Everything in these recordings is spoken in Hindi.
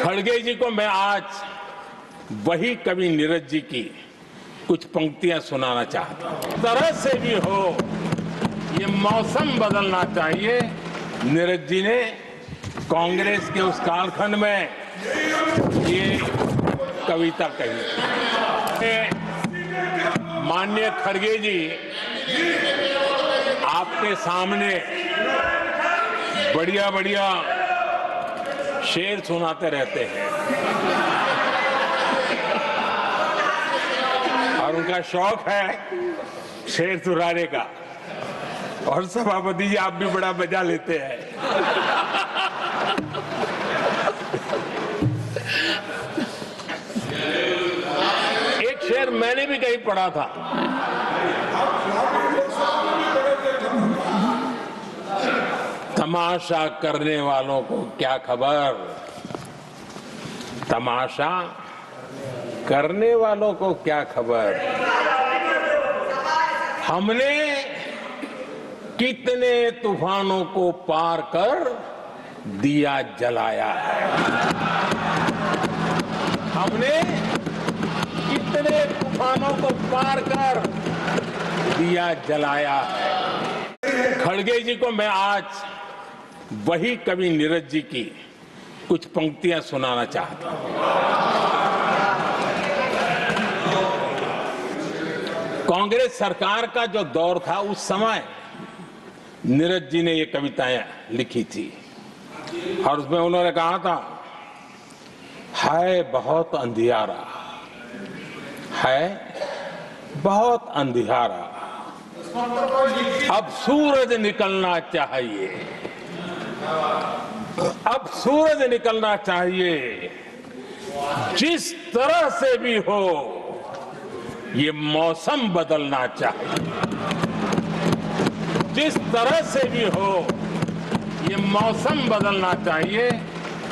खड़गे जी को मैं आज वही कवि नीरज जी की कुछ पंक्तियां सुनाना चाहता हूं। तरह से भी हो ये मौसम बदलना चाहिए। नीरज जी ने कांग्रेस के उस कालखंड में ये कविता कही। माननीय खड़गे जी आपके सामने बढ़िया बढ़िया शेर सुनाते रहते हैं और उनका शौक है शेर सुनाने का। और सभापति जी आप भी बड़ा मजा लेते हैं। एक शेर मैंने भी कहीं पढ़ा था। तमाशा करने वालों को क्या खबर, तमाशा करने वालों को क्या खबर, हमने कितने तूफानों को पार कर दिया जलाया है। हमने कितने तूफानों को पार कर दिया जलाया है। खड़गे जी को मैं आज वही कवि नीरज जी की कुछ पंक्तियां सुनाना चाहता हूं। कांग्रेस सरकार का जो दौर था उस समय नीरज जी ने ये कविताएं लिखी थी और उसमें उन्होंने कहा था, है बहुत अंधियारा, है बहुत अंधियारा, अब सूरज निकलना चाहिए, अब सूरज निकलना चाहिए। जिस तरह से भी हो ये मौसम बदलना चाहिए। जिस तरह से भी हो ये मौसम बदलना चाहिए।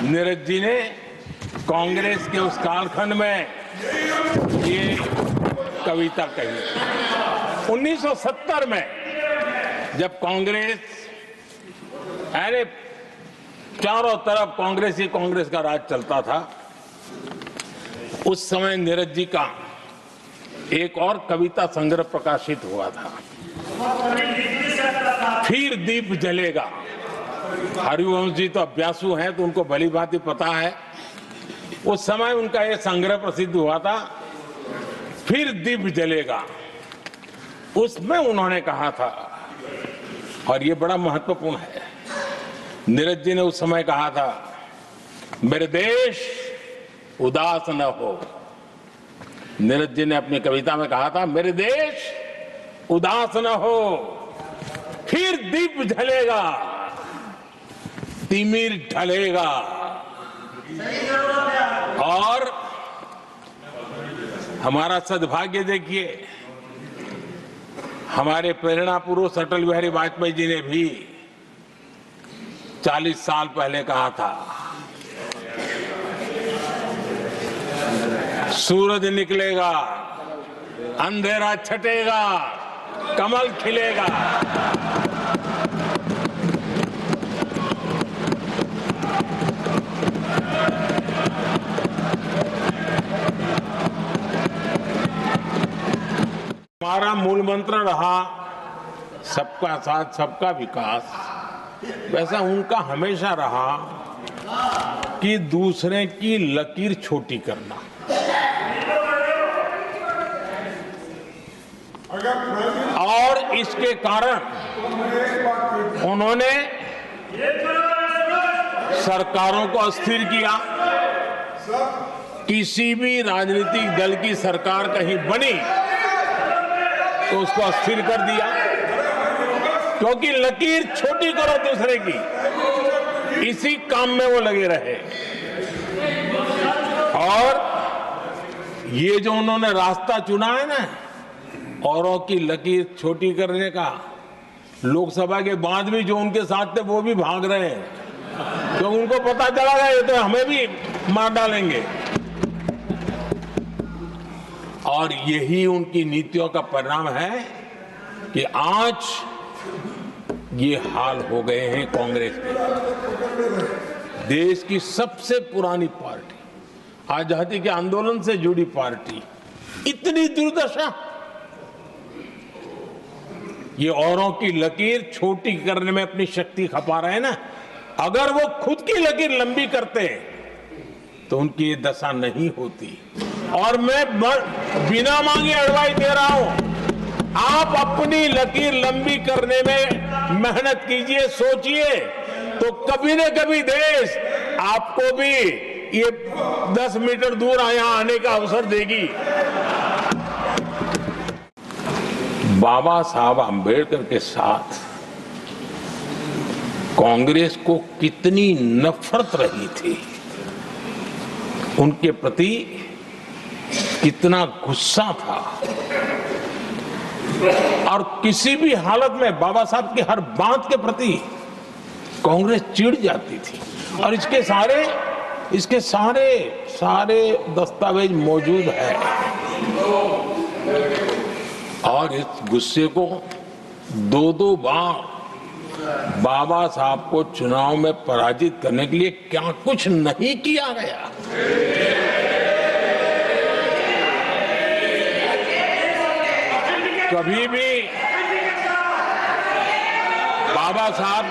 नीरज जी ने कांग्रेस के उस कालखंड में ये कविता कही। 1970 में जब कांग्रेस, अरे चारों तरफ कांग्रेस ही कांग्रेस का राज चलता था, उस समय नीरज जी का एक और कविता संग्रह प्रकाशित हुआ था, फिर दीप जलेगा। हरिवंश जी तो अभ्यासु हैं तो उनको भली भांति पता है। उस समय उनका यह संग्रह प्रसिद्ध हुआ था, फिर दीप जलेगा। उसमें उन्होंने कहा था, और ये बड़ा महत्वपूर्ण है, नीरज जी ने उस समय कहा था, मेरे देश उदास न हो। नीरज जी ने अपनी कविता में कहा था, मेरे देश उदास न हो, फिर दीप जलेगा, तिमिर ढलेगा। और हमारा सद्भाग्य देखिए, हमारे प्रेरणा पुरुष अटल बिहारी वाजपेयी जी ने भी 40 साल पहले कहा था, सूरज निकलेगा, अंधेरा छटेगा, कमल खिलेगा। हमारा मूल मंत्र रहा सबका साथ सबका विकास, वैसा उनका हमेशा रहा कि दूसरे की लकीर छोटी करना। और इसके कारण उन्होंने सरकारों को अस्थिर किया। किसी भी राजनीतिक दल की सरकार कहीं बनी तो उसको अस्थिर कर दिया, क्योंकि लकीर छोटी करो दूसरे की, इसी काम में वो लगे रहे। और ये जो उन्होंने रास्ता चुना है ना, औरों की लकीर छोटी करने का, लोकसभा के बाद भी जो उनके साथ थे वो भी भाग रहे हैं, तो उनको पता चला गया ये तो हमें भी मार डालेंगे। और यही उनकी नीतियों का परिणाम है कि आज ये हाल हो गए हैं कांग्रेस के। देश की सबसे पुरानी पार्टी, आजादी के आंदोलन से जुड़ी पार्टी, इतनी दुर्दशा। ये औरों की लकीर छोटी करने में अपनी शक्ति खपा रहे हैं ना। अगर वो खुद की लकीर लंबी करते तो उनकी ये दशा नहीं होती। और मैं बिना मांगे एडवाइस दे रहा हूं, आप अपनी लकीर लंबी करने में मेहनत कीजिए, सोचिए, तो कभी न कभी देश आपको भी ये 10 मीटर दूर यहाँ आने का अवसर देगी। बाबा साहब आंबेडकर के साथ कांग्रेस को कितनी नफरत रही थी, उनके प्रति कितना गुस्सा था, और किसी भी हालत में बाबा साहब की हर बात के प्रति कांग्रेस चिढ़ जाती थी। और इसके सारे दस्तावेज मौजूद है। और इस गुस्से को दो बार बाबा साहब को चुनाव में पराजित करने के लिए क्या कुछ नहीं किया गया। कभी भी बाबा साहब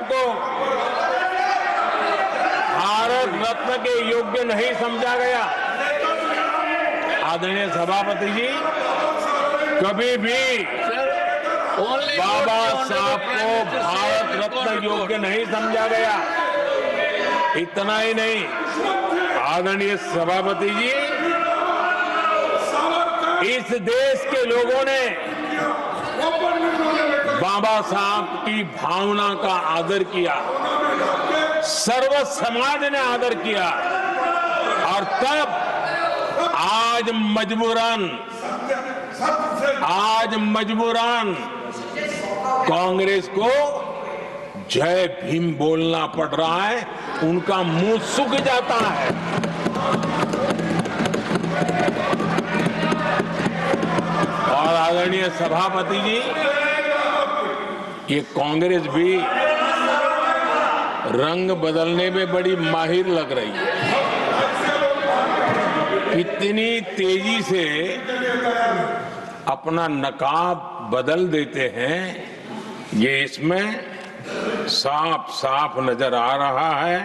को भारत रत्न के योग्य नहीं समझा गया। आदरणीय सभापति जी, कभी भी बाबा साहब को भारत रत्न योग्य नहीं समझा गया। इतना ही नहीं, आदरणीय सभापति जी, इस देश के लोगों ने बाबा साहब की भावना का आदर किया, सर्व समाज ने आदर किया, और तब आज मजबूरन कांग्रेस को जय भीम बोलना पड़ रहा है, उनका मुंह सूख जाता है। और आदरणीय सभापति जी, ये कांग्रेस भी रंग बदलने में बड़ी माहिर लग रही है। कितनी तेजी से अपना नकाब बदल देते हैं, ये इसमें साफ साफ नजर आ रहा है।